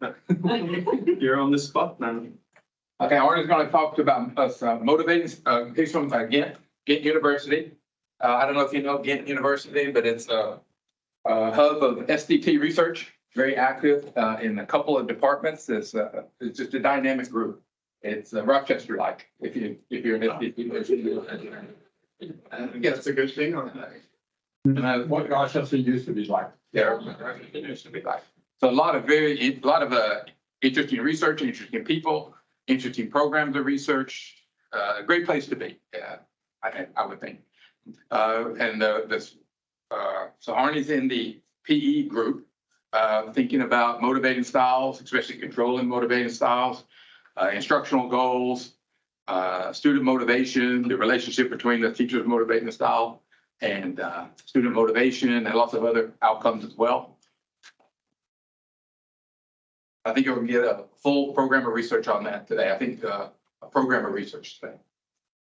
You're on the spot now. Okay, Arne is going to talk about us motivating. He's from Ghent University. I don't know if you know Ghent University, but it's a hub of SDT research, very active in a couple of departments. It's just a dynamic group. It's Rochester-like, if you're an SDT. That's a good thing. What Rochester used to be like. Yeah, it used to be like. So a lot of interesting research, interesting people, interesting programs of research. Great place to be. Yeah, I would think. So Arne's in the PE group, thinking about motivating styles, especially controlling motivating styles, instructional goals, student motivation, the relationship between the teacher's motivating style and student motivation, and lots of other outcomes as well. I think you'll get a full program of research on that today. I think a program of research today.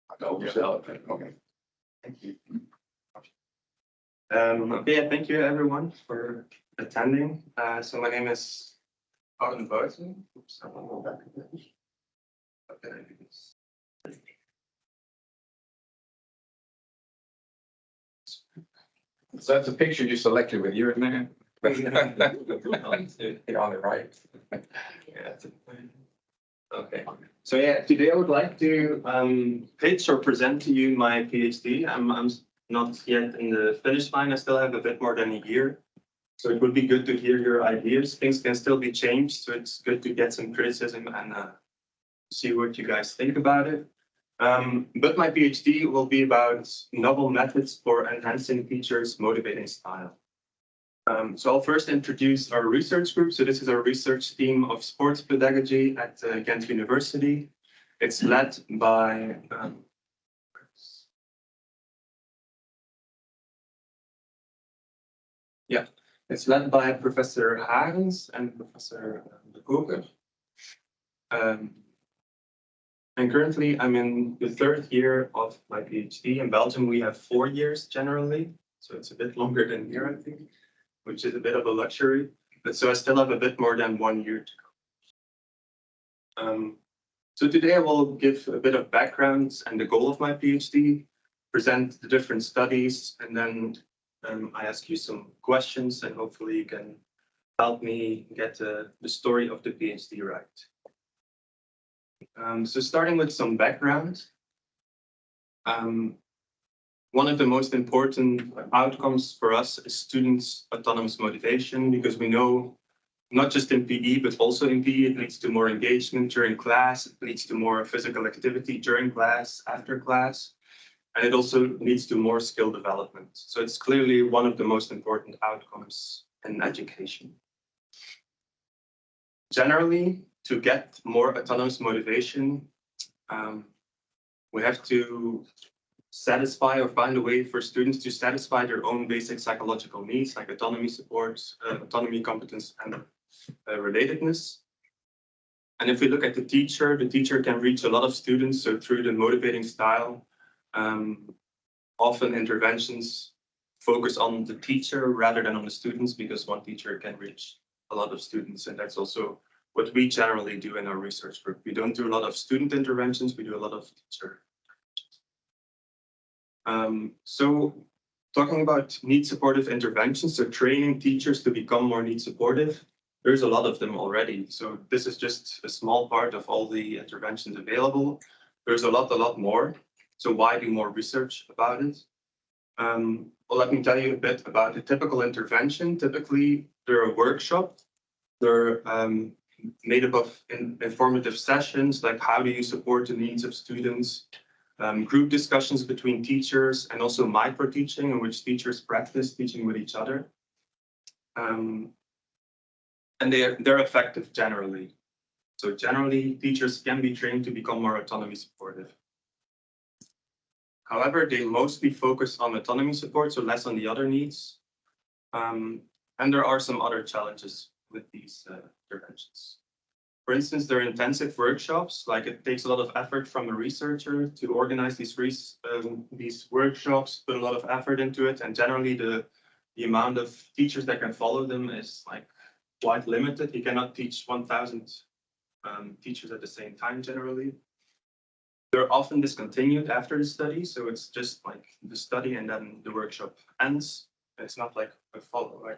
I'll oversell it. Okay. Thank you. Okay, thank you everyone for attending. So my name is Arne Bouten. Oops, I'm on the back of it. Okay. So that's a picture you selected with you in there. You're on the right. Yeah. Okay. So yeah, today I would like to pitch or present to you my PhD. I'm not yet in the finish line. I still have a bit more than a year. So it would be good to hear your ideas. Things can still be changed. So it's good to get some criticism and see what you guys think about it. But my PhD will be about novel methods for enhancing teachers' motivating style. So I'll first introduce our research group. So this is our research team of sports pedagogy at Ghent University. It's led by it's led by Professor Hagens and Professor De Koker. And currently I'm in the third year of my PhD. In Belgium, we have 4 years generally. So it's a bit longer than here, I think, which is a bit of a luxury. But so I still have a bit more than 1 year to go. So today I will give a bit of background and the goal of my PhD, present the different studies, and then I ask you some questions and hopefully you can help me get the story of the PhD right. So starting with some background, one of the most important outcomes for us is students' autonomous motivation, because we know not just in PE, but also in PE, it leads to more engagement during class, it leads to more physical activity during class, after class, and it also leads to more skill development. So it's clearly one of the most important outcomes in education. Generally, to get more autonomous motivation, we have to satisfy or find a way for students to satisfy their own basic psychological needs, like autonomy support, autonomy, competence, and relatedness. And if we look at the teacher can reach a lot of students. So through the motivating style, often interventions focus on the teacher rather than on the students, because one teacher can reach a lot of students. And that's also what we generally do in our research group. We don't do a lot of student interventions, we do a lot of teacher. So talking about need supportive interventions, so training teachers to become more need supportive, there's a lot of them already. So this is just a small part of all the interventions available. There's a lot more. So why do more research about it? Well, let me tell you a bit about the typical intervention. Typically, they're a workshop. They're made up of informative sessions, like how do you support the needs of students, group discussions between teachers, and also micro-teaching, in which teachers practice teaching with each other. And they're effective generally. So generally, teachers can be trained to become more autonomy supportive. However, they mostly focus on autonomy support, so less on the other needs. And there are some other challenges with these interventions. For instance, there are intensive workshops, like it takes a lot of effort from a researcher to organize these workshops, put a lot of effort into it, and generally the amount of teachers that can follow them is like quite limited. You cannot teach 1,000 teachers at the same time generally. They're often discontinued after the study, so it's just like the study and then the workshop ends. It's not like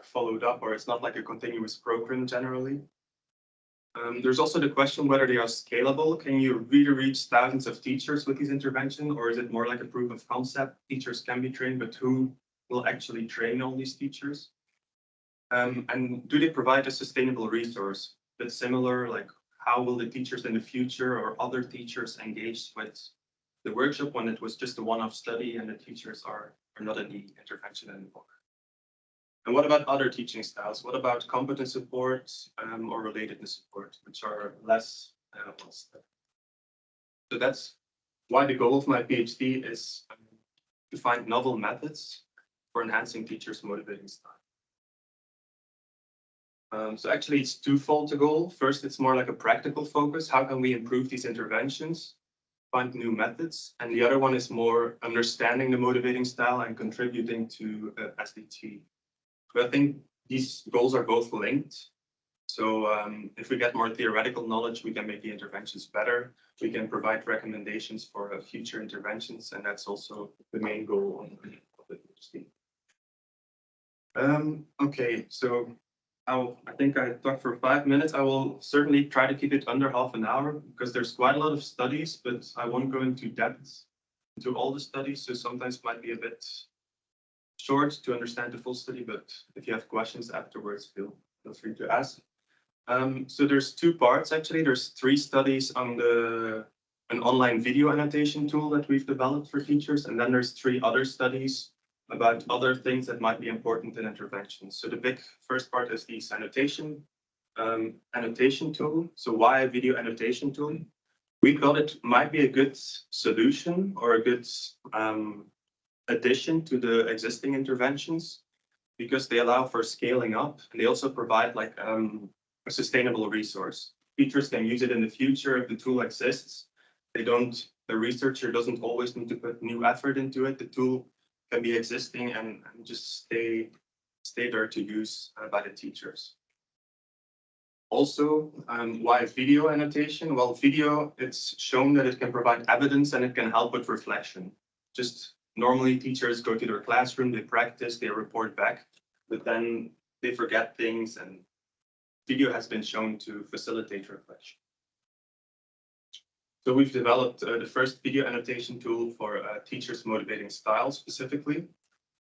followed up, or it's not like a continuous program generally. There's also the question whether they are scalable. Can you really reach thousands of teachers with these interventions, or is it more like a proof of concept? Teachers can be trained, but who will actually train all these teachers? And do they provide a sustainable resource? That's similar, like how will the teachers in the future or other teachers engage with the workshop when it was just a one-off study and the teachers are not in the intervention anymore? And what about other teaching styles? What about competence support or relatedness support, which are less well studied? So that's why the goal of my PhD is to find novel methods for enhancing teachers' motivating style. So actually it's twofold, the goal. First, it's more like a practical focus. How can we improve these interventions, find new methods? And the other one is more understanding the motivating style and contributing to SDT. But I think these goals are both linked. So if we get more theoretical knowledge, we can make the interventions better. We can provide recommendations for future interventions, and that's also the main goal of the PhD. Okay, so I think I talked for 5 minutes. I will certainly try to keep it under half an hour because there's quite a lot of studies, but I won't go into depth into all the studies. So sometimes it might be a bit short to understand the full study, but if you have questions afterwards, feel free to ask. So there's two parts actually. There's 3 studies on an online video annotation tool that we've developed for teachers, and then there's 3 other studies about other things that might be important in interventions. So the big first part is this annotation tool. So why a video annotation tool? We thought it might be a good solution or a good addition to the existing interventions because they allow for scaling up, and they also provide like a sustainable resource. Teachers can use it in the future if the tool exists. The researcher doesn't always need to put new effort into it. The tool can be existing and just stay there to use by the teachers. Also, why video annotation? Well, video, it's shown that it can provide evidence and it can help with reflection. Just normally teachers go to their classroom, they practice, they report back, but then they forget things, and video has been shown to facilitate reflection. So we've developed the first video annotation tool for teachers' motivating style specifically.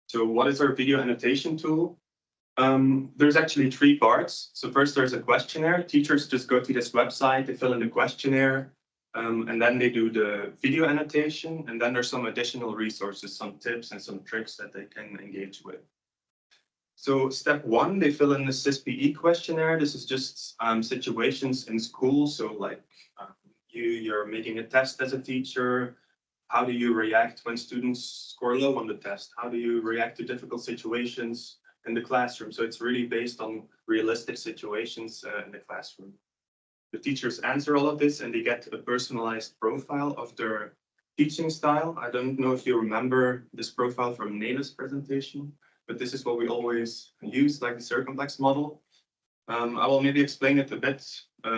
So what is our video annotation tool? There's actually 3 parts. So first there's a questionnaire. Teachers just go to this website, they fill in the questionnaire, and then they do the video annotation. And then there's some additional resources, some tips and some tricks that they can engage with. So step 1, they fill in the CISPE questionnaire. This is just situations in school. So like you're making a test as a teacher. How do you react when students score low on the test? How do you react to difficult situations in the classroom? So it's really based on realistic situations in the classroom. The teachers answer all of this and they get a personalized profile of their teaching style. I don't know if you remember this profile from Nela's presentation, but this is what we always use, like the circumplex model. I will maybe explain it a bit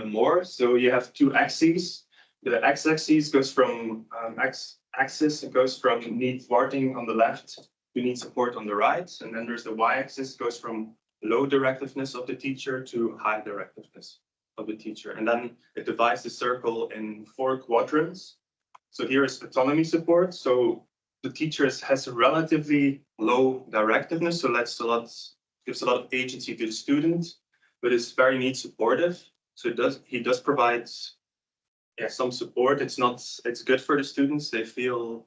more. So you have 2 axes. The x-axis goes from it goes from need thwarting on the left to need support on the right. And then there's the y-axis, goes from low directiveness of the teacher to high directiveness of the teacher. And then it divides the circle in 4 quadrants. So here is autonomy support. So the teacher has a relatively low directiveness, so gives a lot of agency to the student, but is very need supportive. So he does provide some support. It's good for the students. They feel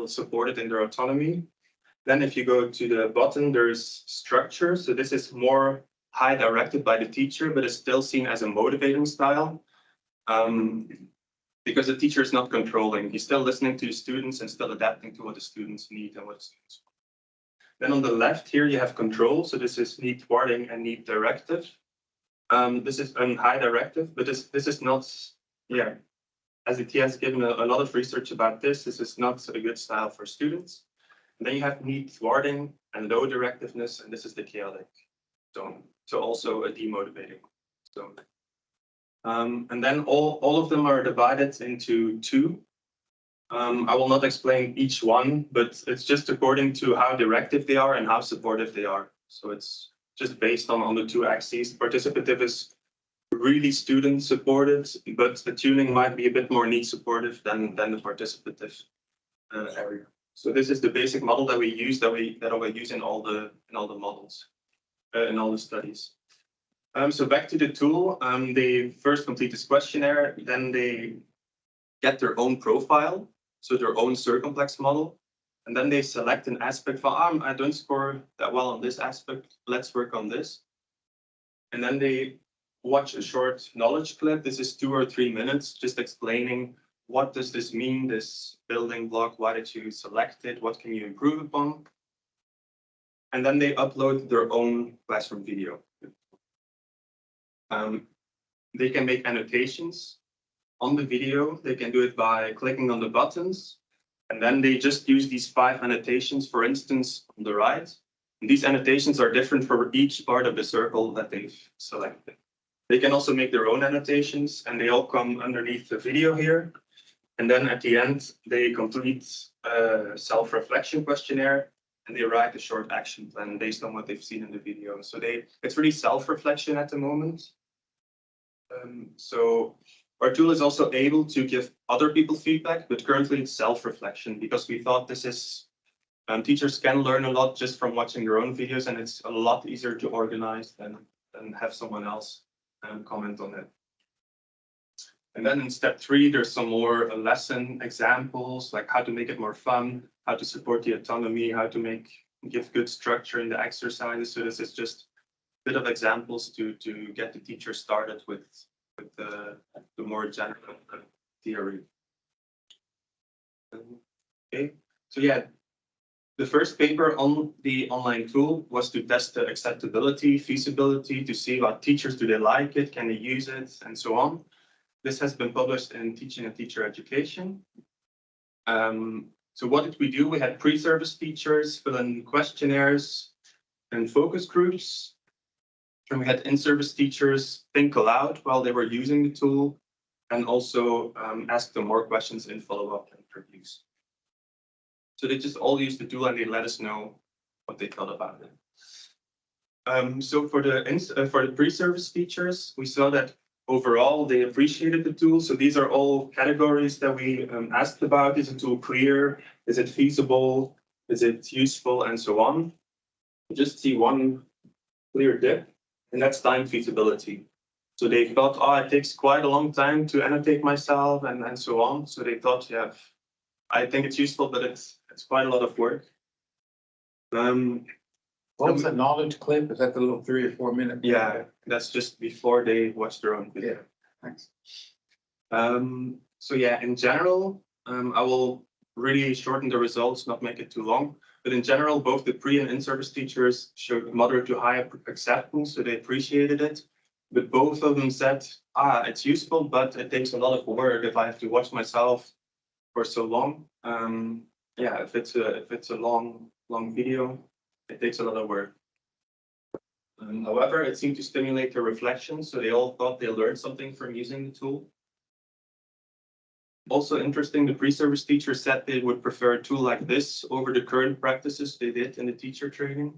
supported in their autonomy. Then if you go to the bottom, there's structure. So this is more high directed by the teacher, but it's still seen as a motivating style. Because the teacher is not controlling. He's still listening to the students and still adapting to what the students need and what the students want. Then on the left here, you have control. So this is need thwarting and need directive. This is high directive, but this is not, as it has given a lot of research about this is not a good style for students. And then you have need thwarting and low directiveness, and this is the chaotic zone. so also a demotivating. So, and then all of them are divided into two. I will not explain each one, but it's just according to how directive they are and how supportive they are. So it's just based on the two axes. Participative is really student supported, but the tuning might be a bit more need supportive than the participative area. So this is the basic model that we use that we use in all the models in all the studies. So back to the tool. They first complete this questionnaire, then they get their own profile, so their own circumplex model, and then they select an aspect for I don't score that well on this aspect. Let's work on this, and then they watch a short knowledge clip. This is 2 or 3 minutes, just explaining what does this mean, this building block, why did you select it, what can you improve upon? And then they upload their own classroom video. They can make annotations on the video. They can do it by clicking on the buttons, and then they just use these 5 annotations, for instance, on the right. And these annotations are different for each part of the circle that they've selected. They can also make their own annotations, and they all come underneath the video here. And then at the end, they complete a self-reflection questionnaire, and they write a short action plan based on what they've seen in the video. So it's really self-reflection at the moment. So our tool is also able to give other people feedback, but currently it's self-reflection because we thought this is, teachers can learn a lot just from watching their own videos, and it's a lot easier to organize than have someone else comment on it. And then in step 3, there's some more lesson examples, like how to make it more fun, how to support the autonomy, how to give good structure in the exercises. So this is just a bit of examples to get the teacher started with the more general theory. Okay, so yeah, the first paper on the online tool was to test the acceptability, feasibility, to see what teachers, do they like it, can they use it, and so on. This has been published in Teaching and Teacher Education. So what did we do? We had pre-service teachers fill in questionnaires and focus groups. And we had in-service teachers think aloud while they were using the tool, and also ask them more questions in follow-up interviews. So they just all used the tool and they let us know what they thought about it. So for the pre-service teachers, we saw that overall they appreciated the tool. So these are all categories that we asked about. Is the tool clear? Is it feasible? Is it useful? And so on. You just see one clear dip, and that's time feasibility. So they thought, oh, it takes quite a long time to annotate myself and so on. So they thought, yeah, I think it's useful, but it's quite a lot of work. What was the knowledge clip? Is that the little 3 or 4 minute? Yeah, that's just before they watch their own video. Yeah, thanks. So yeah, in general, I will really shorten the results, not make it too long. But in general, both the pre and in-service teachers showed moderate to high acceptance, so they appreciated it. But both of them said, it's useful, but it takes a lot of work if I have to watch myself for so long. Yeah, if it's a long video, it takes a lot of work. However, it seemed to stimulate their reflection, so they all thought they learned something from using the tool. Also interesting, the pre-service teacher said they would prefer a tool like this over the current practices they did in the teacher training.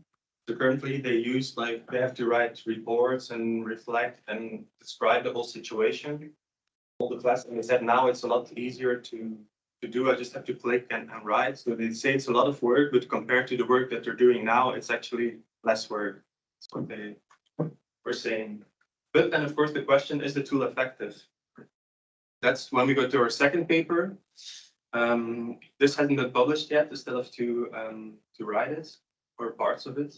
So currently they use, they have to write reports and reflect and describe the whole situation. All the class, and they said now it's a lot easier to do. I just have to click and write. So they say it's a lot of work, but compared to the work that they're doing now, it's actually less work. That's what they were saying. But then, of course, the question, is the tool effective? That's when we go to our second paper. This hasn't been published yet. I still have to write it, or parts of it.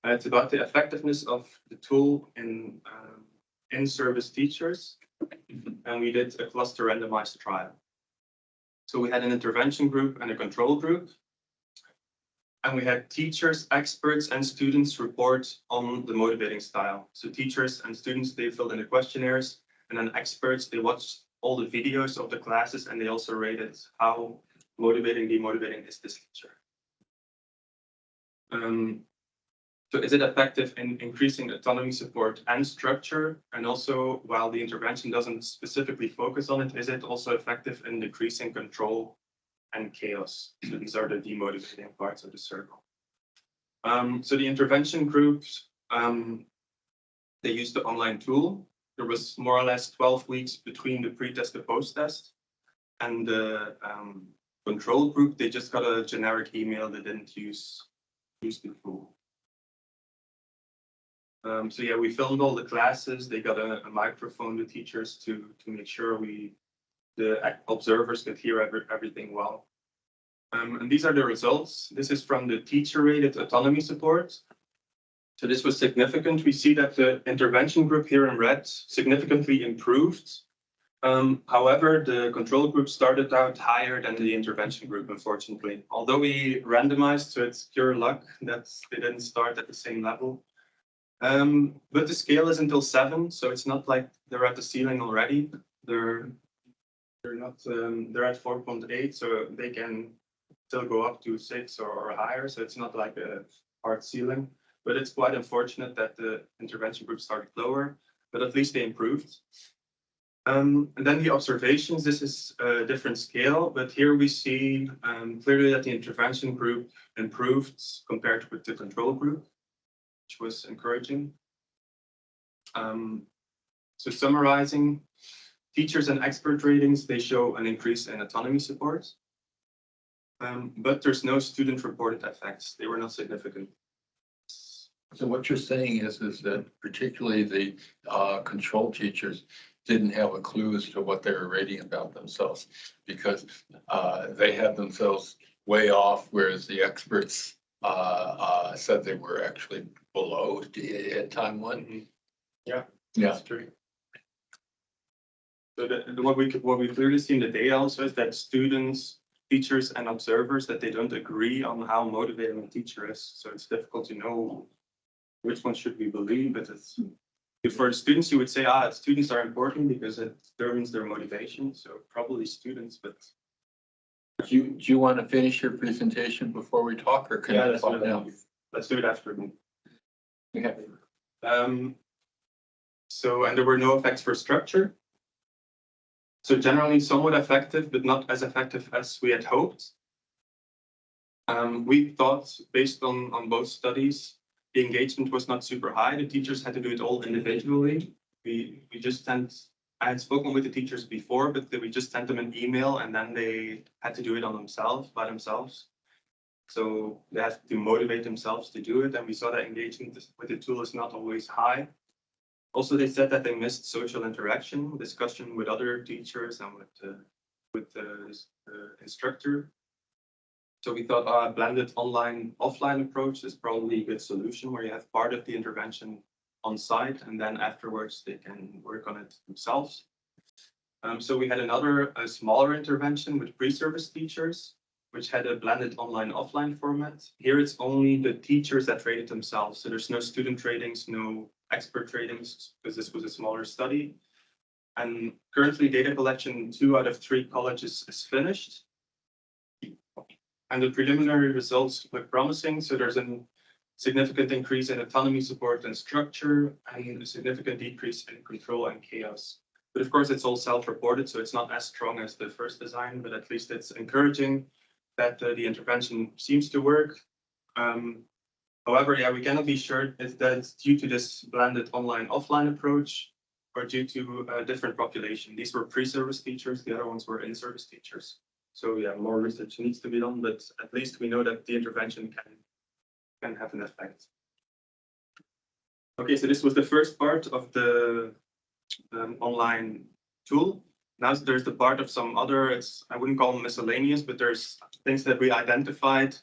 It's about the effectiveness of the tool in service teachers. And we did a cluster randomized trial. So we had an intervention group and a control group. And we had teachers, experts, and students report on the motivating style. So teachers and students, they filled in the questionnaires, and then experts, they watched all the videos of the classes, and they also rated how motivating, demotivating is this teacher. So is it effective in increasing autonomy, support, and structure? And also, while the intervention doesn't specifically focus on it, is it also effective in decreasing control and chaos? So these are the demotivating parts of the circle. So the intervention groups, they used the online tool. There was more or less 12 weeks between the pre-test and post-test. And the control group, they just got a generic email. They didn't use the tool. So yeah, we filmed all the classes. They got a microphone, the teachers, to make sure the observers could hear everything well. And these are the results. This is from the teacher-rated autonomy support. So this was significant. We see that the intervention group here in red significantly improved. However, the control group started out higher than the intervention group, unfortunately. Although we randomized, so it's pure luck that they didn't start at the same level. But the scale is until 7, so it's not like they're at the ceiling already. They're not. They're at 4.8, so they can still go up to 6 or higher. So it's not like a hard ceiling. But it's quite unfortunate that the intervention group started lower, but at least they improved. And then the observations, this is a different scale, but here we see clearly that the intervention group improved compared with the control group, which was encouraging. So summarizing, teachers and expert ratings, they show an increase in autonomy support, but there's no student-reported effects. They were not significant. So what you're saying is that particularly the control teachers didn't have a clue as to what they were rating about themselves because they had themselves way off, whereas the experts said they were actually below at time 1. Mm-hmm. Yeah, Yeah. that's true. So what we clearly see in the data also is that students, teachers, and observers that they don't agree on how motivating a teacher is. So it's difficult to know which one should we believe, but it's for the students, you would say, students are important because it determines their motivation. So probably students, but Do you want to finish your presentation before we talk, or can I talk now? let's do it after me. Okay. So, and there were no effects for structure. So generally somewhat effective, but not as effective as we had hoped. We thought, based on both studies, the engagement was not super high. The teachers had to do it all individually. I had spoken with the teachers before, but we just sent them an email and then they had to do it by themselves. So they had to motivate themselves to do it. And we saw that engagement with the tool is not always high. Also, they said that they missed social interaction, discussion with other teachers and with the instructor. So we thought a blended online-offline approach is probably a good solution where you have part of the intervention on site and then afterwards they can work on it themselves. So we had a smaller intervention with pre-service teachers, which had a blended online-offline format. Here it's only the teachers that rated themselves. So there's no student ratings, no expert ratings, because this was a smaller study. And currently data collection 2 out of 3 colleges is finished. And the preliminary results look promising. So there's a significant increase in autonomy, support, and structure, and a significant decrease in control and chaos. But of course, it's all self-reported, so it's not as strong as the first design, but at least it's encouraging that the intervention seems to work. However, yeah, we cannot be sure if that's due to this blended online-offline approach or due to a different population. These were pre-service teachers, the other ones were in-service teachers. So yeah, more research needs to be done, but at least we know that the intervention can have an effect. Okay, so this was the first part of the online tool. Now there's the part of some other, I wouldn't call them miscellaneous, but there's things that we identified.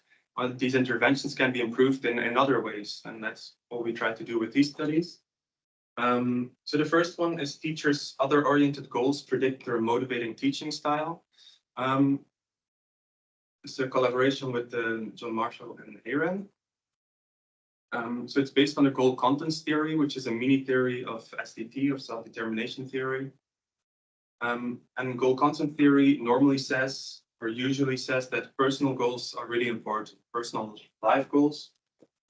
These interventions can be improved in other ways, and that's what we try to do with these studies. So the first one is teachers' other-oriented goals predict their motivating teaching style. It's a collaboration with John Marshall and Aaron. So it's based on the goal contents theory, which is a mini theory of SDT, of self-determination theory. And goal content theory normally says, or usually says, that personal goals are really important, personal life goals.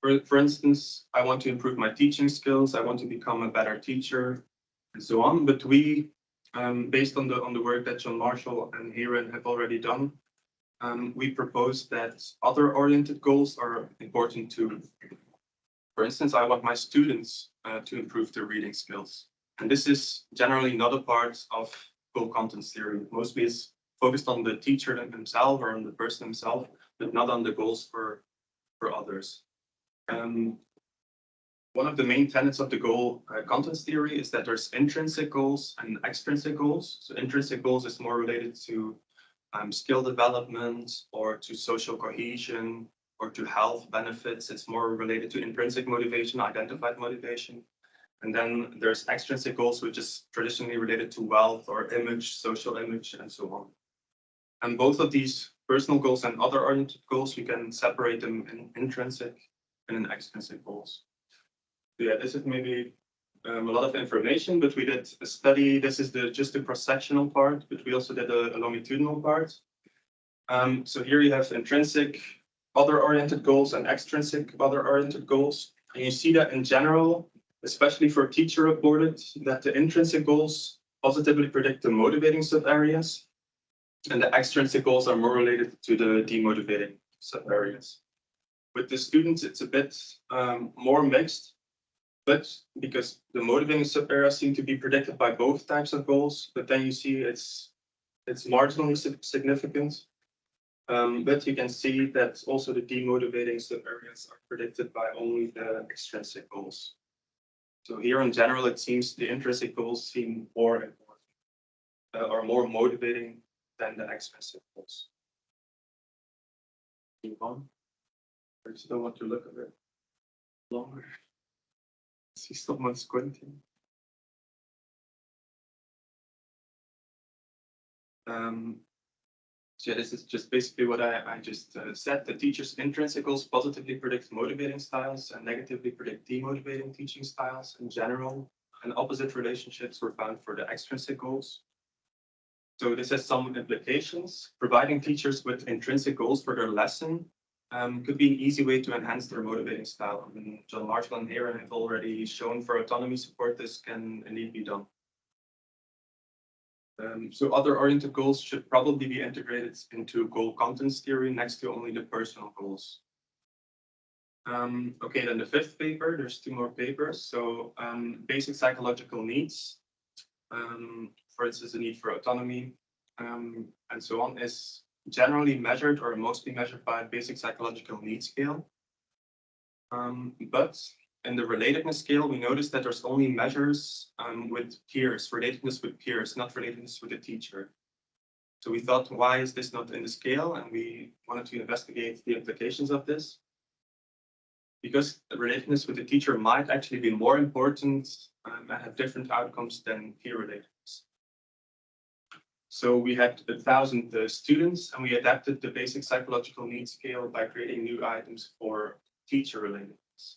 For instance, I want to improve my teaching skills, I want to become a better teacher, and so on. But we, based on the work that John Marshall and Aaron have already done, we propose that other oriented goals are important too. For instance, I want my students to improve their reading skills. And this is generally not a part of goal contents theory. Mostly it's focused on the teacher himself or on the person himself, but not on the goals for others. One of the main tenets of the goal contents theory is that there's intrinsic goals and extrinsic goals. So intrinsic goals is more related to skill development or to social cohesion or to health benefits. It's more related to intrinsic motivation, identified motivation. And then there's extrinsic goals, which is traditionally related to wealth or image, social image, and so on. And both of these personal goals and other oriented goals, we can separate them in intrinsic and in extrinsic goals. So yeah, this is maybe a lot of information, but we did a study. This is just the cross-sectional part, but we also did a longitudinal part. So here you have intrinsic other-oriented goals and extrinsic other-oriented goals. And you see that in general, especially for teacher-reported, that the intrinsic goals positively predict the motivating sub-areas, and the extrinsic goals are more related to the demotivating sub-areas. With the students, it's a bit more mixed, but because the motivating sub-areas seem to be predicted by both types of goals, but then you see it's marginally significant. But you can see that also the demotivating sub-areas are predicted by only the extrinsic goals. So here in general, it seems the intrinsic goals seem more important or more motivating than the extrinsic goals. Move on. I still want to look a bit longer. See someone squinting. So yeah, this is just basically what I just said. The teacher's intrinsic goals positively predict motivating styles and negatively predict demotivating teaching styles in general. And opposite relationships were found for the extrinsic goals. So this has some implications. Providing teachers with intrinsic goals for their lesson could be an easy way to enhance their motivating style. I mean, John Marshall and Aaron have already shown for autonomy support this can indeed be done. So other oriented goals should probably be integrated into goal contents theory next to only the personal goals. Okay, then the fifth paper, there's two more papers. So basic psychological needs, for instance, the need for autonomy, and so on, is generally measured or mostly measured by a basic psychological needs scale. But in the relatedness scale, we noticed that there's only measures with peers, relatedness with peers, not relatedness with the teacher. So we thought, why is this not in the scale? And we wanted to investigate the implications of this. Because relatedness with the teacher might actually be more important and have different outcomes than peer relatedness. So we had 1,000 students, and we adapted the basic psychological needs scale by creating new items for teacher relatedness.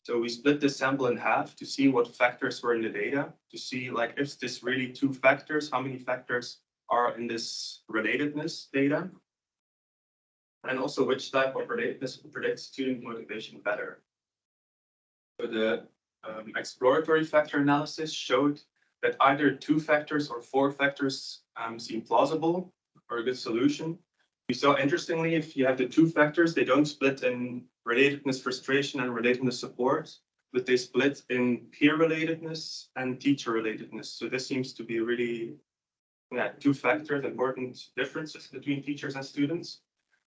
So we split this sample in half to see what factors were in the data, to see like if this really two factors, how many factors are in this relatedness data, and also which type of relatedness predicts student motivation better. So the exploratory factor analysis showed that either 2 factors or 4 factors seem plausible or a good solution. We saw, interestingly, if you have the 2 factors, they don't split in relatedness frustration and relatedness support, but they split in peer relatedness and teacher relatedness. So this seems to be really 2 factors, important differences between teachers and students.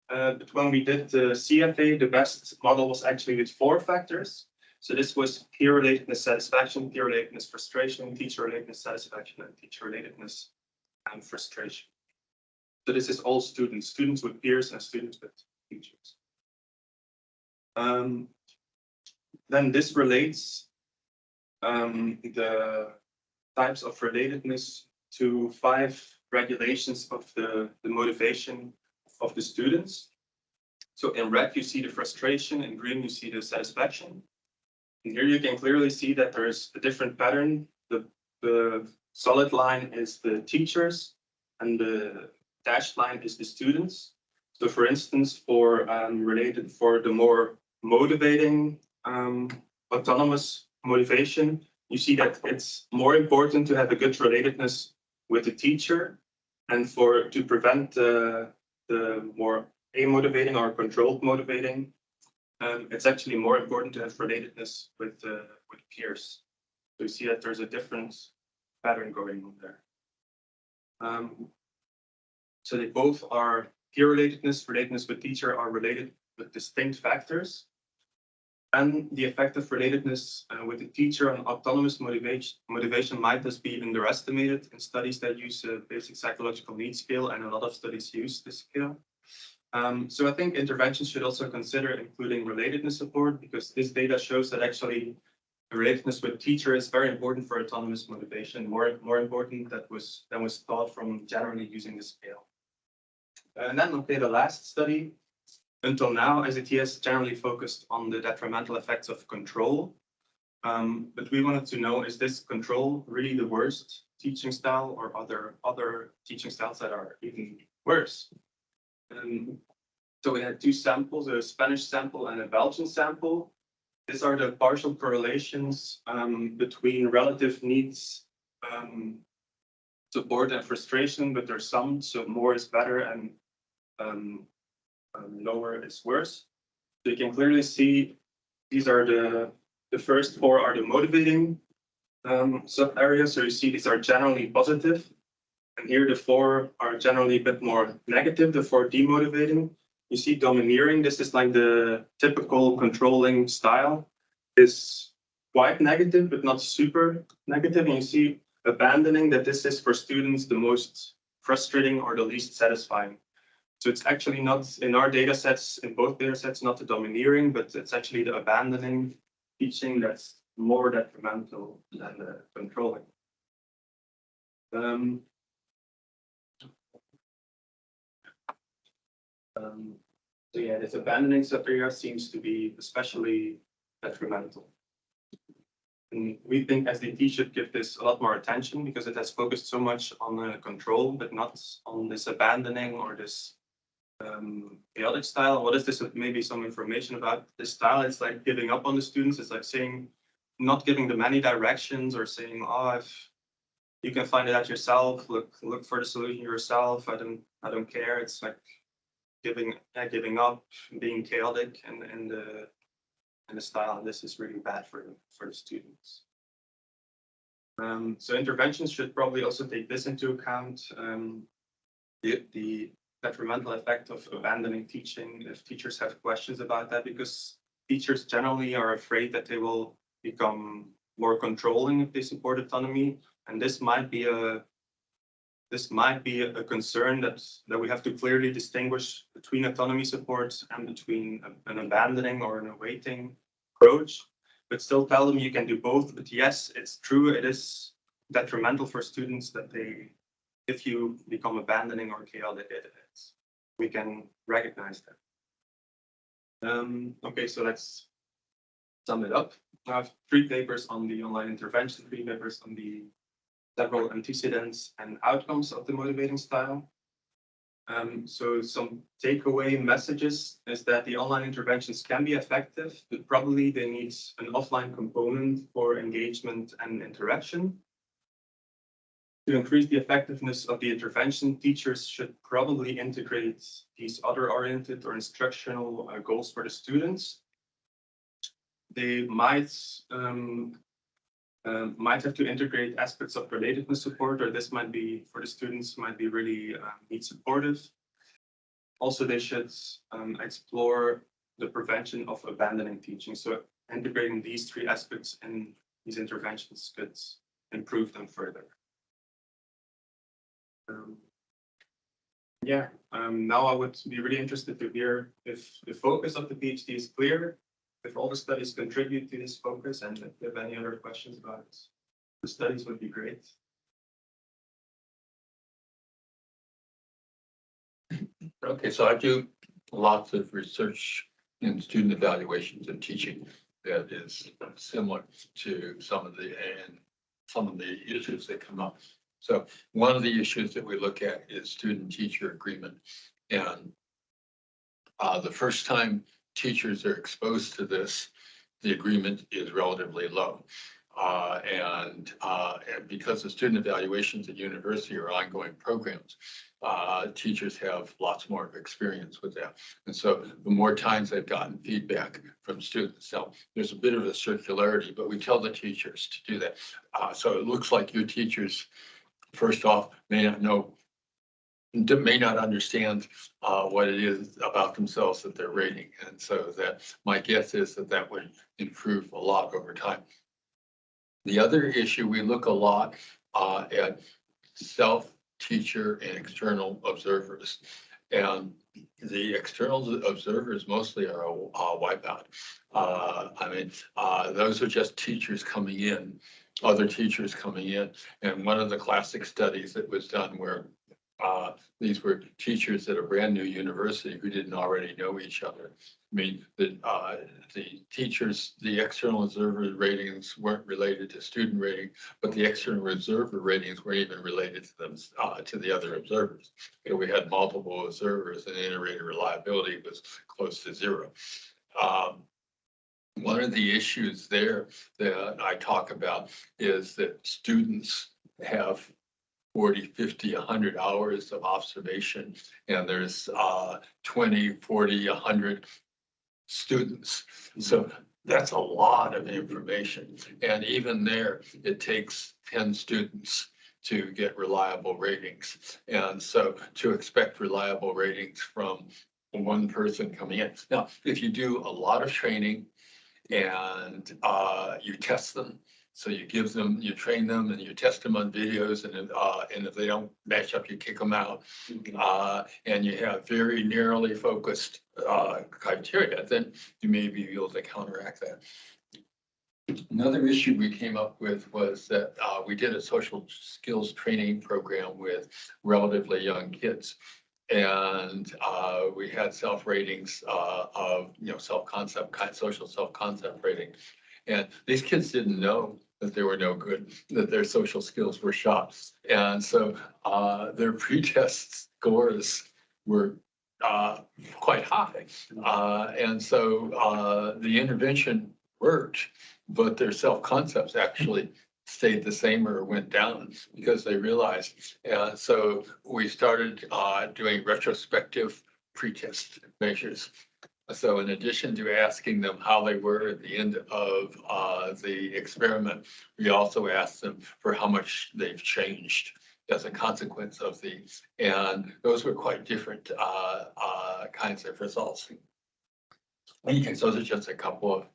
But when we did the CFA, the best model was actually with 4 factors. So this was peer relatedness satisfaction, peer relatedness frustration, teacher relatedness satisfaction, and teacher relatedness and frustration. So this is all students, students with peers and students with teachers. Then this relates the types of relatedness to 5 regulations of the motivation of the students. So in red, you see the frustration, in green, you see the satisfaction. And here you can clearly see that there's a different pattern. The solid line is the teachers, and the dashed line is the students. So for instance, for the more motivating autonomous motivation, you see that it's more important to have a good relatedness with the teacher, and to prevent the more amotivating or controlled motivating, it's actually more important to have relatedness with peers. So you see that there's a different pattern going on there. So they both are peer relatedness with teacher are related with distinct factors. And the effect of relatedness with the teacher on autonomous motivation might thus be underestimated in studies that use a basic psychological needs scale, and a lot of studies use this scale. So I think interventions should also consider including relatedness support, because this data shows that actually relatedness with teacher is very important for autonomous motivation, more important than was thought from generally using the scale. And then, okay, the last study. Until now, SATS generally focused on the detrimental effects of control. But we wanted to know, is this control really the worst teaching style, or other teaching styles that are even worse? So we had two samples, a Spanish sample and a Belgian sample. These are the partial correlations between relative needs, support and frustration, but they're summed, so more is better and lower is worse. So you can clearly see these are the first four are the motivating sub areas. So you see these are generally positive, and here the four are generally a bit more negative, the four demotivating. You see domineering, this is like the typical controlling style, is quite negative, but not super negative. And you see abandoning, that this is for students the most frustrating or the least satisfying. So it's actually not in our data sets, in both data sets, not the domineering, but it's actually the abandoning teaching that's more detrimental than the controlling. So yeah, this abandoning sub-area seems to be especially detrimental. And we think SDT should give this a lot more attention, because it has focused so much on the control, but not on this abandoning or this chaotic style. What is this? Maybe some information about this style. It's like giving up on the students. It's like saying, not giving them any directions, or saying, oh, if you can find it out yourself, look for the solution yourself. I don't care. It's like giving up, being chaotic in the style, and this is really bad for the students. So interventions should probably also take this into account, the detrimental effect of abandoning teaching, if teachers have questions about that, because teachers generally are afraid that they will become more controlling if they support autonomy, and this might be a concern that we have to clearly distinguish between autonomy support and between an abandoning or an awaiting approach, but still tell them you can do both. But yes, it's true, it is detrimental for students that if you become abandoning or chaotic, we can recognize that. Okay, so let's sum it up. I have 3 papers on the online intervention, 3 papers on the several antecedents and outcomes of the motivating style. So some takeaway messages is that the online interventions can be effective, but probably they need an offline component for engagement and interaction. To increase the effectiveness of the intervention, teachers should probably integrate these other-oriented or instructional goals for the students. They might have to integrate aspects of relatedness support, or this might be, for the students, might be really need supportive. Also, they should explore the prevention of abandoning teaching. So integrating these 3 aspects in these interventions could improve them further. Now I would be really interested to hear if the focus of the PhD is clear, if all the studies contribute to this focus, and if you have any other questions about the studies would be great. Okay, so I do lots of research in student evaluations and teaching that is similar to some of the issues that come up. So one of the issues that we look at is student-teacher agreement. And the first time teachers are exposed to this, the agreement is relatively low. And because the student evaluations at university are ongoing programs, teachers have lots more experience with that. And so the more times they've gotten feedback from students, so there's a bit of a circularity, but we tell the teachers to do that. So it looks like your teachers, first off, may not understand what it is about themselves that they're rating. And so that my guess is that that would improve a lot over time. The other issue, we look a lot at self-teacher and external observers. And the external observers mostly are a wipeout. Those are just teachers coming in, other teachers coming in. And one of the classic studies that was done where these were teachers at a brand new university who didn't already know each other. I mean, the teachers, the external observer ratings weren't related to student rating, but the external observer ratings weren't even related to them, to the other observers. You know, we had multiple observers and inter-rater reliability was close to zero. One of the issues there that I talk about is that students have 40, 50, 100 hours of observation, and there's 20, 40, 100 students. So that's a lot of information. And even there, it takes 10 students to get reliable ratings. And so to expect reliable ratings from one person coming in. Now, if you do a lot of training and you test them, so you give them, you train them and you test them on videos, and if they don't match up, you kick them out. And you have very narrowly focused criteria, then you may be able to counteract that. Another issue we came up with was that we did a social skills training program with relatively young kids. And we had self ratings of, self-concept, social self-concept rating. And these kids didn't know that they were no good, that their social skills were shot. And so their pre-test scores were quite high. And so the intervention worked, but their self-concepts actually stayed the same or went down because they realized. So we started doing retrospective pretest measures. So in addition to asking them how they were at the end of the experiment, we also asked them for how much they've changed as a consequence of these. And those were quite different kinds of results. And so those are just a couple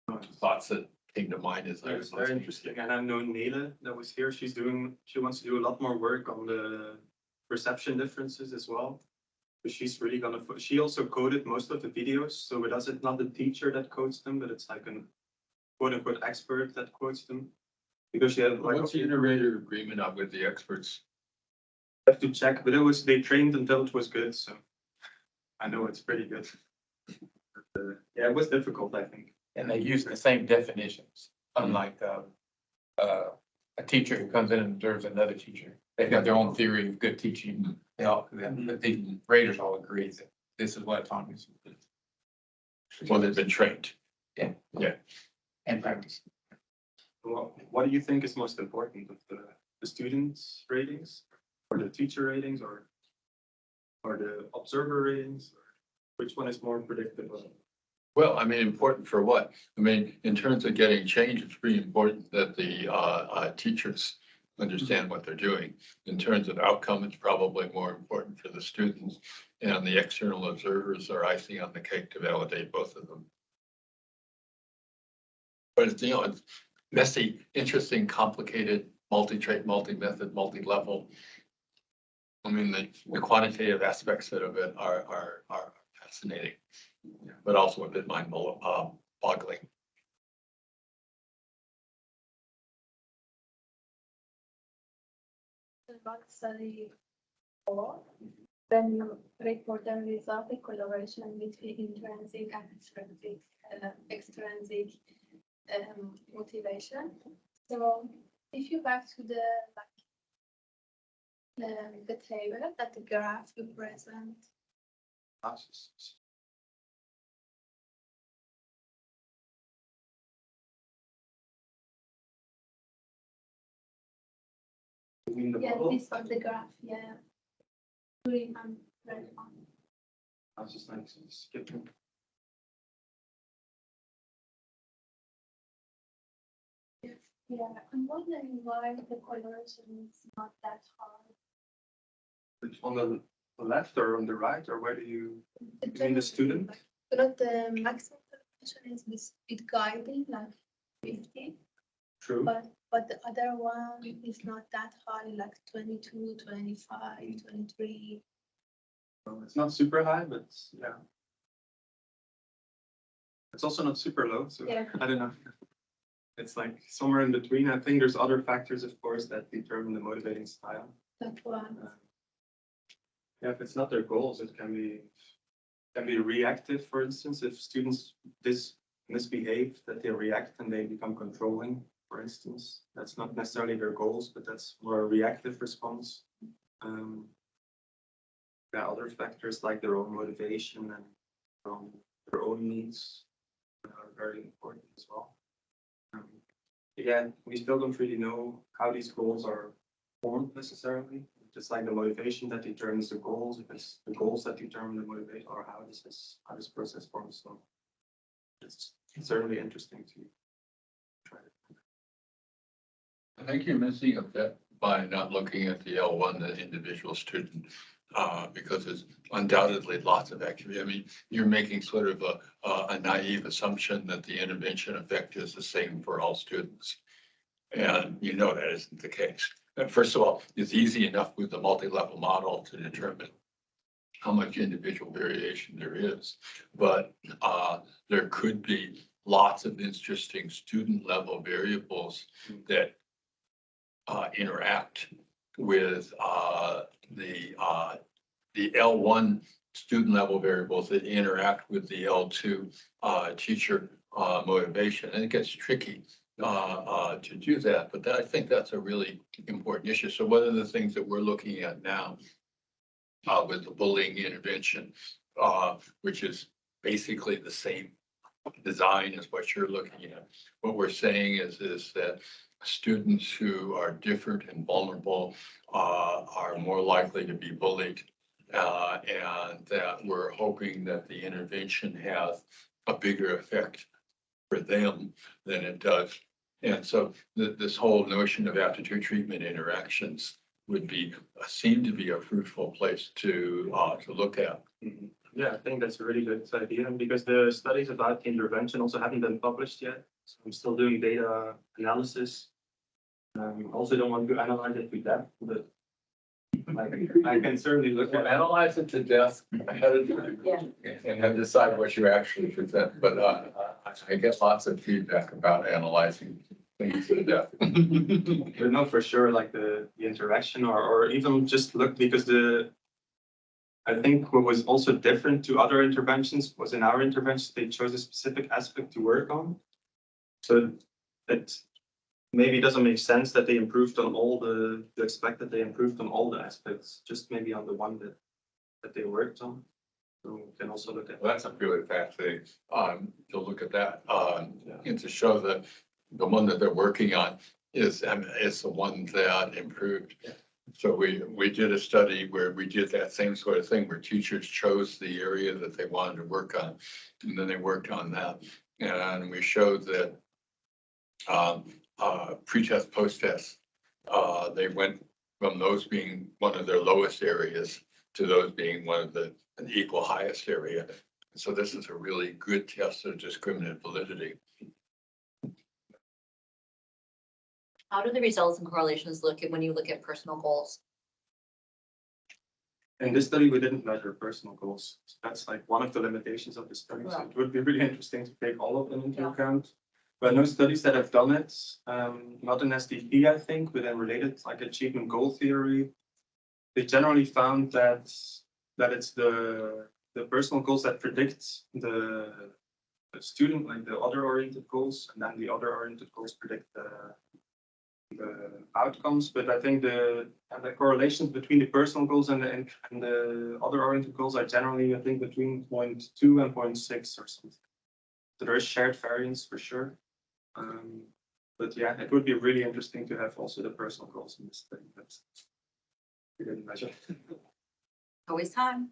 of thoughts that came to mind as I was very interesting. And I've known Nele that was here. She wants to do a lot more work on the perception differences as well. But she's really she also coded most of the videos. So with us, it's not the teacher that codes them, but it's like a quote unquote expert that quotes them. Because you have like what's the inter-rater agreement up with the experts? I have to check, but they trained until it was good. So I know it's pretty good. But, yeah, it was difficult, I think. And they use the same definitions, unlike a teacher who comes in and observes another teacher. They've got their own theory of good teaching. The graders all agree that this is what autonomy is. Well, they've been trained. Yeah. Yeah. And practice. Well, what do you think is most important, of the students' ratings, or the teacher ratings, or the observer ratings? Or which one is more predictable? Well, I mean, important for what? I mean, in terms of getting change, it's pretty important that the teachers understand what they're doing. In terms of outcome, it's probably more important for the students, and the external observers are icing on the cake to validate both of them. But it's, it's messy, interesting, complicated, multi-trait, multi-method, multi-level. I mean, the quantitative aspects of it are fascinating, but also a bit mind-boggling. About study 4, when you report the result, the collaboration between intrinsic and extrinsic motivation. So if you back to the table that the graph you present You mean the Yeah, bubble? this was the graph, yeah. Green and red one. I was just like skipping. Yeah, I'm wondering why the coloration is not that hard. On the left or on the right, or where do you mean the student? But the maximum coloration is with guiding, like 50, True. but the other one is not that high, like 22, 25, 23. Well, it's not super high, but yeah. It's also not super low, so Yeah. I don't know. It's like somewhere in between. I think there's other factors, of course, that determine the motivating style. That one. Yeah, if it's not their goals, it can be reactive, for instance, if students misbehave, that they react and they become controlling, for instance. That's not necessarily their goals, but that's more a reactive response. Yeah, other factors like their own motivation and their own needs are very important as well. Again, we still don't really know how these goals are formed necessarily. Just like the motivation that determines the goals, if it's the goals that determine the motivation, or how this process forms. So it's certainly interesting to try it. I think you're missing a bit by not looking at the L1, the individual student, because there's undoubtedly lots of activity. I mean, you're making sort of a naive assumption that the intervention effect is the same for all students. And you know that isn't the case. And first of all, it's easy enough with the multi-level model to determine how much individual variation there is. But there could be lots of interesting student level variables that interact with the L1 student level variables that interact with the L2 teacher motivation. And it gets tricky to do that, but I think that's a really important issue. So one of the things that we're looking at now with the bullying intervention, which is basically the same design as what you're looking at. What we're saying is that students who are different and vulnerable are more likely to be bullied. And that we're hoping that the intervention has a bigger effect for them than it does. And so this whole notion of aptitude treatment interactions would seem to be a fruitful place to look at. Mm-hmm. Yeah, I think that's a really good idea, because the studies about intervention also haven't been published yet. So I'm still doing data analysis. Also don't want to analyze it to death, but I can certainly look at it. Analyze it to death ahead of time. Yeah. And then decide what you actually present. But I get lots of feedback about analyzing things to death. But no, for sure, like the interaction or even just look, because I think what was also different to other interventions was in our interventions, they chose a specific aspect to work on. So it maybe doesn't make sense that they improved on to expect that they improved on all the aspects, just maybe on the one that they worked on. So we can also look at. Well, that's a really fascinating to look at that and to show that the one that they're working on is the one that improved. Yeah. So we did a study where we did that same sort of thing where teachers chose the area that they wanted to work on, and then they worked on that. And we showed that pre-test, post-test, they went from those being one of their lowest areas to those being one of an equal highest area. So this is a really good test of discriminant validity. How do the results and correlations look when you look at personal goals? In this study, we didn't measure personal goals. So that's like one of the limitations of the study. So it would be really interesting to take all of them into account. But no studies that have done it, not in SDP, I think, but in related like achievement goal theory, they generally found that it's the personal goals that predict the student, like the other oriented goals, and then the other oriented goals predict the outcomes. But I think the correlations between the personal goals and the other oriented goals are generally, I think, between 0.2 and 0.6 or something. So there is shared variance for sure. But yeah, it would be really interesting to have also the personal goals in this thing. But We didn't measure. Always time.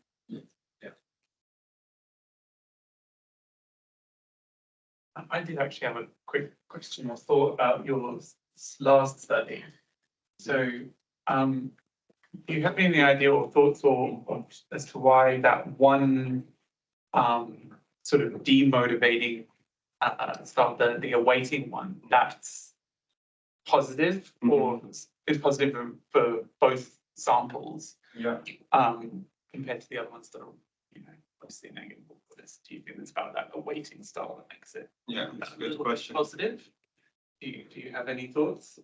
I did actually have a quick question or thought about your last study. So, do you have any idea or thoughts or as to why that one sort of demotivating stuff, the awaiting one, that's positive or is positive for both samples Yeah. compared to the other ones that are, you know, obviously negative for this? Do you think it's about that awaiting style that makes it Yeah, that's a good question. positive? Do you have any thoughts?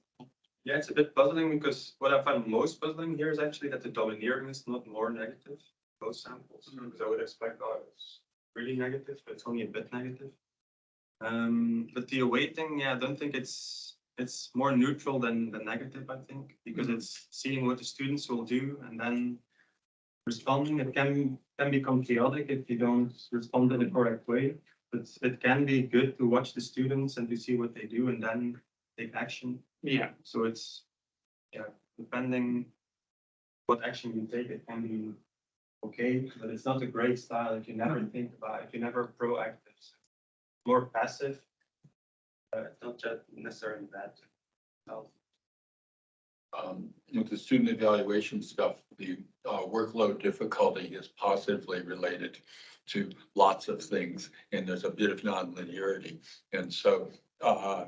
Yeah, it's a bit puzzling because what I find most puzzling here is actually that the domineering is not more negative, both samples. Because I would expect, oh, it's really negative, but it's only a bit negative. But the awaiting, yeah, I don't think it's more neutral than the negative, I think, because it's seeing what the students will do and then responding. It can become chaotic if you don't respond in the correct way. But it can be good to watch the students and to see what they do and then take action. Yeah. So it's, yeah, depending what action you take, it can be okay, but it's not a great style if you never think about it, if you're never proactive. More passive, it's not just necessarily bad. With the student evaluation stuff, the workload difficulty is positively related to lots of things, and there's a bit of nonlinearity. And so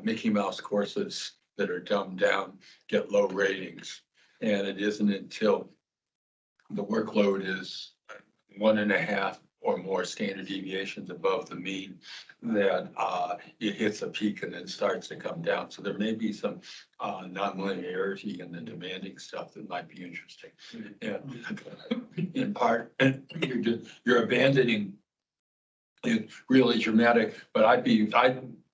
Mickey Mouse courses that are dumbed down get low ratings. And it isn't until the workload is 1.5 or more standard deviations above the mean that it hits a peak and then starts to come down. So there may be some nonlinearity in the demanding stuff that might be interesting. And in part, you're abandoning it really dramatic, but I'd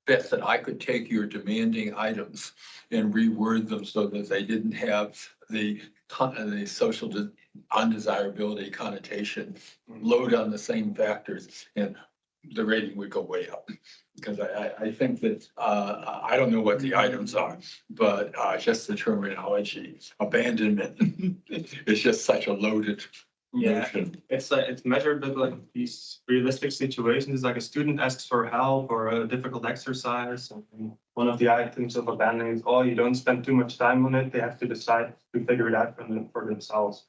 bet that I could take your demanding items and reword them so that they didn't have the social undesirability connotation load on the same factors, and the rating would go way up. Because I think that, I don't know what the items are, but just the terminology, abandonment is just such a loaded Yeah, notion. it's measured with like these realistic situations, like a student asks for help or a difficult exercise. And one of the items of abandoning is, oh, you don't spend too much time on it. They have to decide to figure it out for themselves.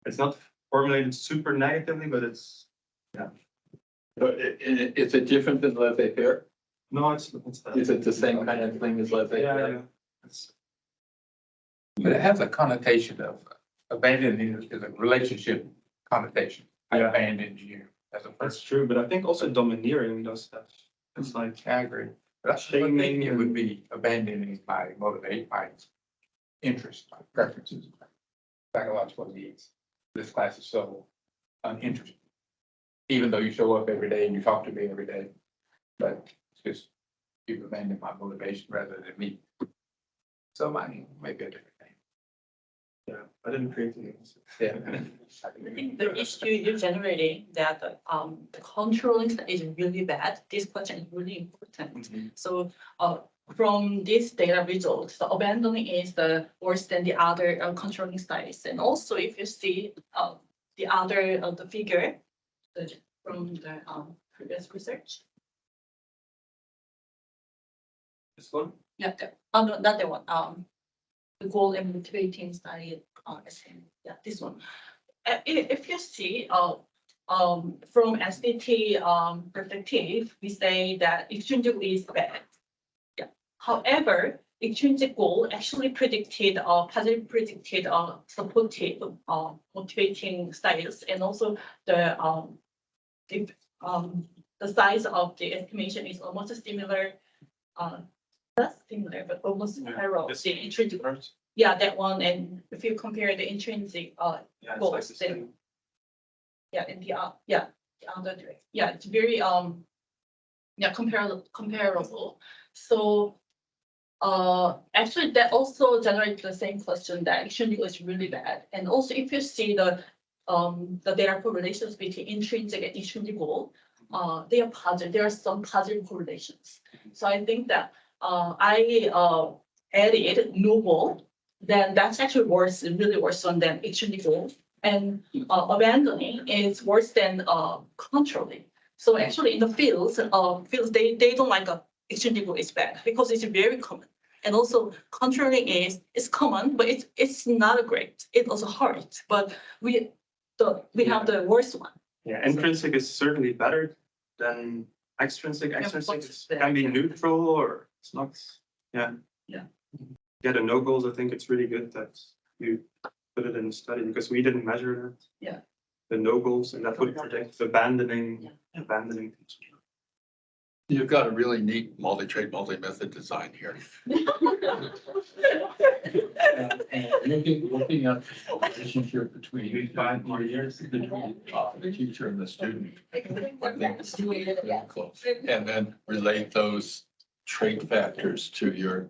It's not formulated super negatively, but it's, yeah. Is it different than laissez-faire? No, it's Is it the same kind of thing as laissez-faire? yeah. It's, But it has a connotation of abandoning is a relationship connotation. I Yeah. abandoned you as a that's person. true, but I think also domineering does stuff. It's like, I agree. But I think it would be abandoning my motivate, my interest, my preferences, my psychological needs. This class is so uninteresting. Even though you show up every day and you talk to me every day, but it's just you've abandoned my motivation rather than me. So maybe a different thing. yeah, I didn't create the answer. Yeah. I think the issue you're generating that the controlling is really bad. This question is really important. So from this data results, the abandoning is the worse than the other controlling styles. And also if you see the other the figure from the previous research. This one? Yeah, no, not that one. The goal and motivating study. Yeah, this one. If you see, from SDT perspective, we say that extrinsic is bad. Yeah. However, extrinsic goal actually predicted, positive predicted, supportive, motivating styles, and also the size of the estimation is almost similar. Not similar, but almost parallel. The intrinsic. Yeah, that one. And if you compare the intrinsic Yeah, it's like goals, the then same. yeah, in the the other direction. Yeah, it's very comparable. So actually that also generates the same question that intrinsic is really bad. And also if you see the data correlations between intrinsic and extrinsic goal, they are positive. There are some positive correlations. So I think that I added no goal then that's actually worse, really worse than exchanging goals. And abandoning is worse than controlling. So actually in the fields, they don't like exchanging goal is bad because it's very common. And also controlling is common, but it's not a great. It also hurts, but we have the worst one. Yeah, intrinsic is certainly better than extrinsic. Extrinsic can be neutral or it's not. Yeah. Yeah. Yeah, the no goals, I think it's really good that you put it in the study because we didn't measure that. Yeah. The no goals, and that would predict abandoning teaching. You've got a really neat multi-trade, multi-method design here. Looking at the relationship between 5 more years between the teacher and the student. I think it's really close. And then relate those trait factors to your,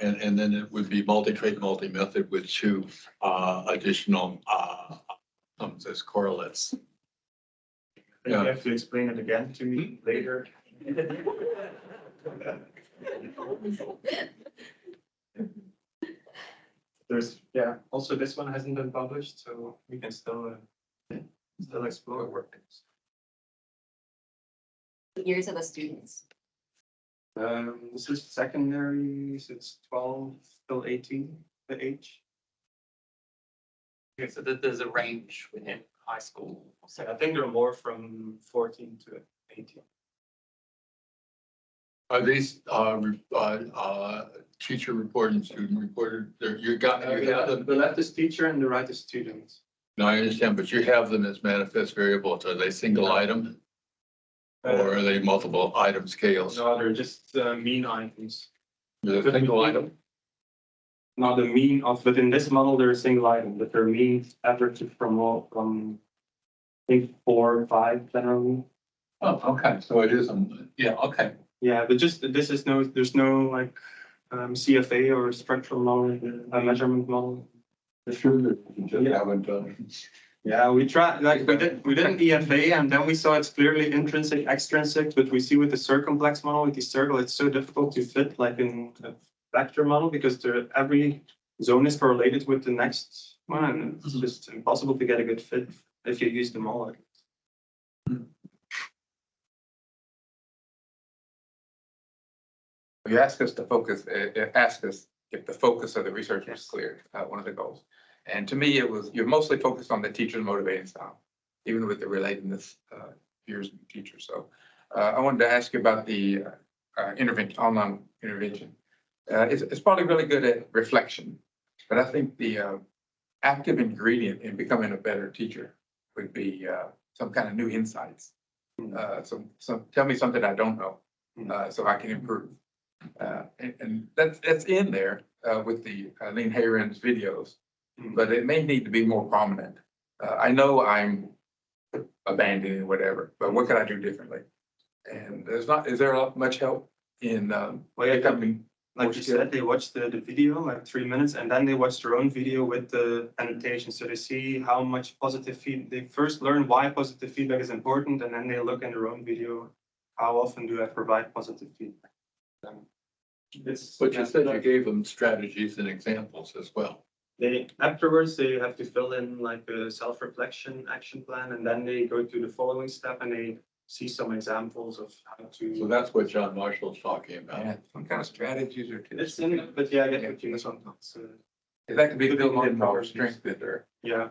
and then it would be multi-trait, multi-method with 2 additional as correlates. You have to explain it again to me later. There's, also this one hasn't been published, so we can still explore work. Years of the students. This is secondary, so it's 12 till 18, the age. Okay, so there's a range within high school. So I think they're more from 14 to 18. Are these teacher reported and student reported? You have them. The left is teacher and the right is student. No, I understand, but you have them as manifest variables. Are they single item? Or are they multiple item scales? No, they're just mean items. Is it a single item? Now the mean of, but in this model, they're a single item, but their mean averages from I think 4 or 5 generally. Oh, okay, so it is, yeah, okay. Yeah, but just, this is there's no like CFA or structural model, measurement model. Yeah, we tried, like we did an EFA and then we saw it's clearly intrinsic, extrinsic, but we see with the circumplex model, with the circle, it's so difficult to fit like in a vector model because every zone is correlated with the next one and it's just impossible to get a good fit if you use them all. You ask us to focus, ask us if the focus of the research was clear, one of the goals. And to me, you're mostly focused on the teacher's motivating style, even with the relatedness, peers and teachers. So I wanted to ask you about the intervention, online intervention. It's probably really good at reflection, but I think the active ingredient in becoming a better teacher would be some kind of new insights. So tell me something I don't know, so I can improve. And that's in there with the Lean Hayren's videos, but it may need to be more prominent. I know I'm abandoning whatever, but what can I do differently? And is there much help in becoming? Like you said, they watch the video like 3 minutes and then they watch their own video with the annotation. So they see how much positive feedback, they first learn why positive feedback is important and then they look in their own video, how often do I provide positive feedback? But you said you gave them strategies and examples as well. Afterwards, they have to fill in like a self-reflection action plan and then they go to the following step and they see some examples of how to. So that's what John Marshall's talking about. Yeah, some kind of strategies or tips. It's in, but yeah, I get what you mean sometimes. That could be a little more strengthened or Yeah.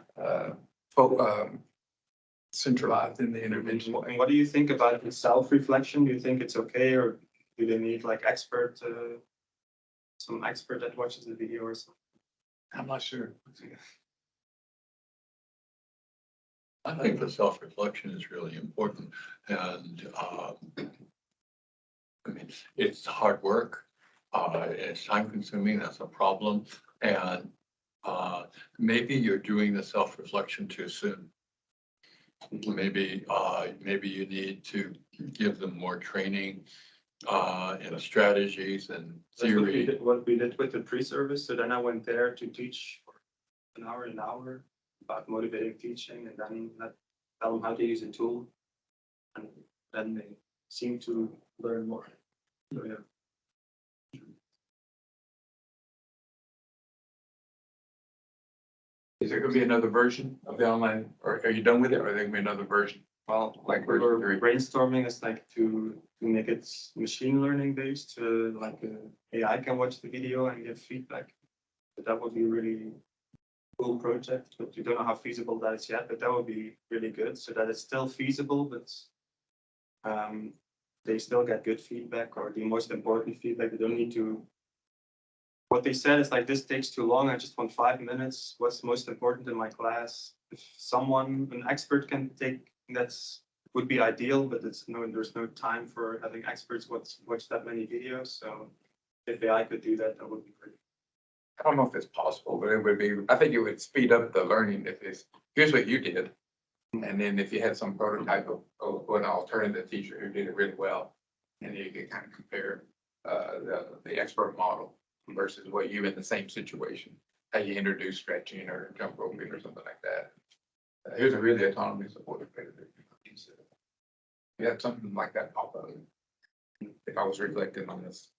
centralized in the intervention. And what do you think about the self-reflection? Do you think it's okay, or do they need like some expert that watches the video or something? I'm not sure. I think the self-reflection is really important and I mean, it's hard work. It's time consuming. That's a problem. And maybe you're doing the self-reflection too soon. Maybe you need to give them more training and strategies and theory. What we did with the pre-service. So then I went there to teach for an hour about motivating teaching and then tell them how to use a tool. And then they seem to learn more. So yeah. Is there gonna be another version of the online, or are you done with it, or are there gonna be another version? Well, Like we were version 3? brainstorming is like to make it machine learning based, like AI can watch the video and give feedback. But that would be a really cool project, but we don't know how feasible that is yet, but that would be really good, so that it's still feasible, but they still get good feedback, or the most important feedback. They don't need to. What they said is like, this takes too long. I just want 5 minutes. What's most important in my class? If someone, an expert can take, that's would be ideal, but there's no time for having experts watch that many videos. So if AI could do that, that would be great. I don't know if it's possible, but it would be, I think it would speed up the learning if it's, here's what you did. And then if you had some prototype of an alternative teacher who did it really well, and you could kind of compare the expert model versus what you in the same situation, how you introduce stretching or jump roping or something like that. Here's a really autonomy supported way to do it. You had something like that pop up. If I was reflecting on this.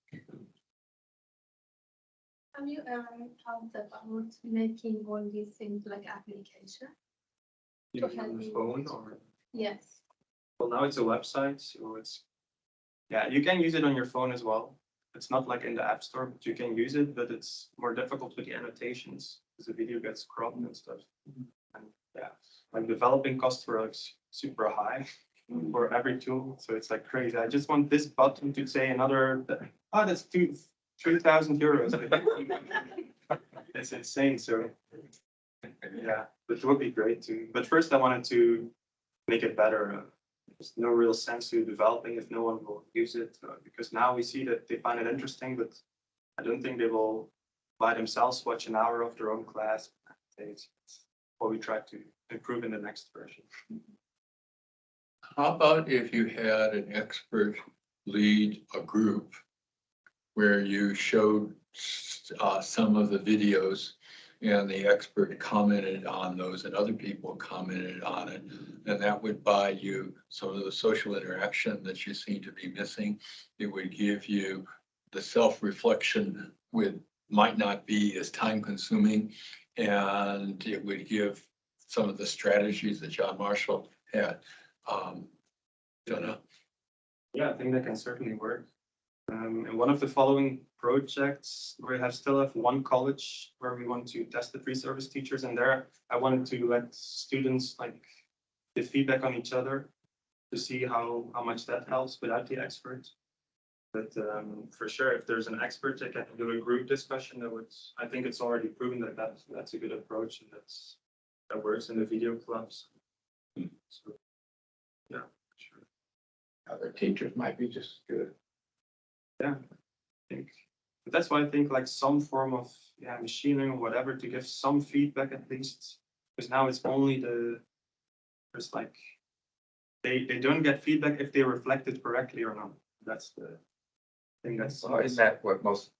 Have you ever thought about making all these things like application? Even on the phone, or Yes. well, now it's a website, so it's you can use it on your phone as well. It's not like in the App Store, but you can use it, but it's more difficult with the annotations because the video gets cropped and stuff. And like developing costs were like super high for every tool, so it's like crazy. I just want this button to say another. That's 3,000 euros. It's insane. So but it would be great too. But first, I wanted to make it better. There's no real sense to developing if no one will use it, because now we see that they find it interesting, but I don't think they will by themselves watch an hour of their own class. It's what we try to improve in the next version. How about if you had an expert lead a group where you showed some of the videos and the expert commented on those and other people commented on it, and that would buy you some of the social interaction that you seem to be missing. It would give you the self-reflection might not be as time consuming, and it would give some of the strategies that John Marshall had. Don't know. Yeah, I think that can certainly work. And one of the following projects, we still have one college where we want to test the pre-service teachers, and there I wanted to let students like give feedback on each other to see how much that helps without the expert. But for sure, if there's an expert that can do a group discussion, I think it's already proven that that's a good approach, and that works in the video clubs. So yeah, sure. Other teachers might be just good. Yeah, I think but that's why I think like some form of machine learning or whatever to give some feedback at least, because now it's only there's like they don't get feedback if they reflect it correctly or not. That's the thing. Well, isn't that what most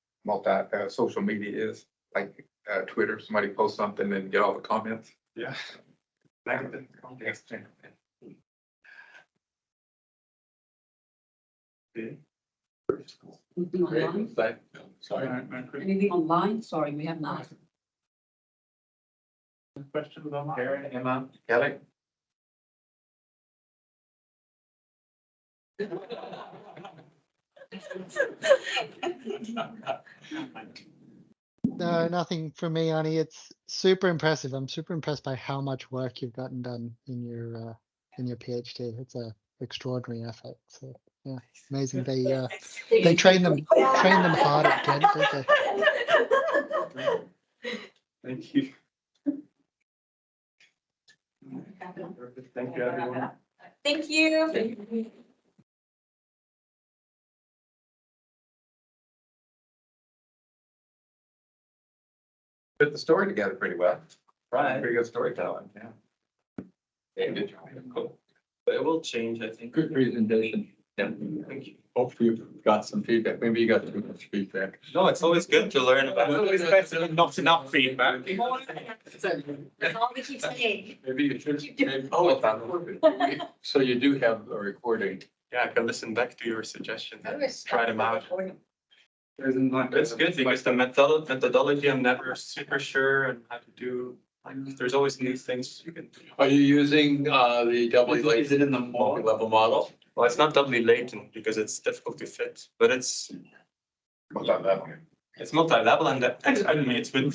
social media is? Like Twitter, somebody posts something and get all the comments. Yeah. Negative. Okay. Anything online? Sorry. Anything online? Sorry, we have not. Questions on that? Karen, Emma, Kelly? No, nothing from me, Arne. It's super impressive. I'm super impressed by how much work you've gotten done in your PhD. It's a extraordinary effort. So yeah, amazing. They train them hard at Ghent, don't they? Thank you. Perfect. Thank you, everyone. Thank you. Put the story together pretty well. Right. Pretty good storytelling, yeah. Yeah, good job. Cool. But it will change, I think. Good presentation. Yeah. Thank you. Hopefully you've got some feedback. Maybe you got too much feedback. No, it's always good to learn about. It's always better than not enough feedback. That's all we keep saying. Maybe you should. So you do have a recording. Yeah, I can listen back to your suggestions and try them out. Isn't like It's good because the methodology, I'm never super sure and how to do There's always new things you can do. Are you using the doubly Is latent it in the model? multi-level model? Well, it's not doubly latent because it's difficult to fit, but it's multi-level and I mean, it's with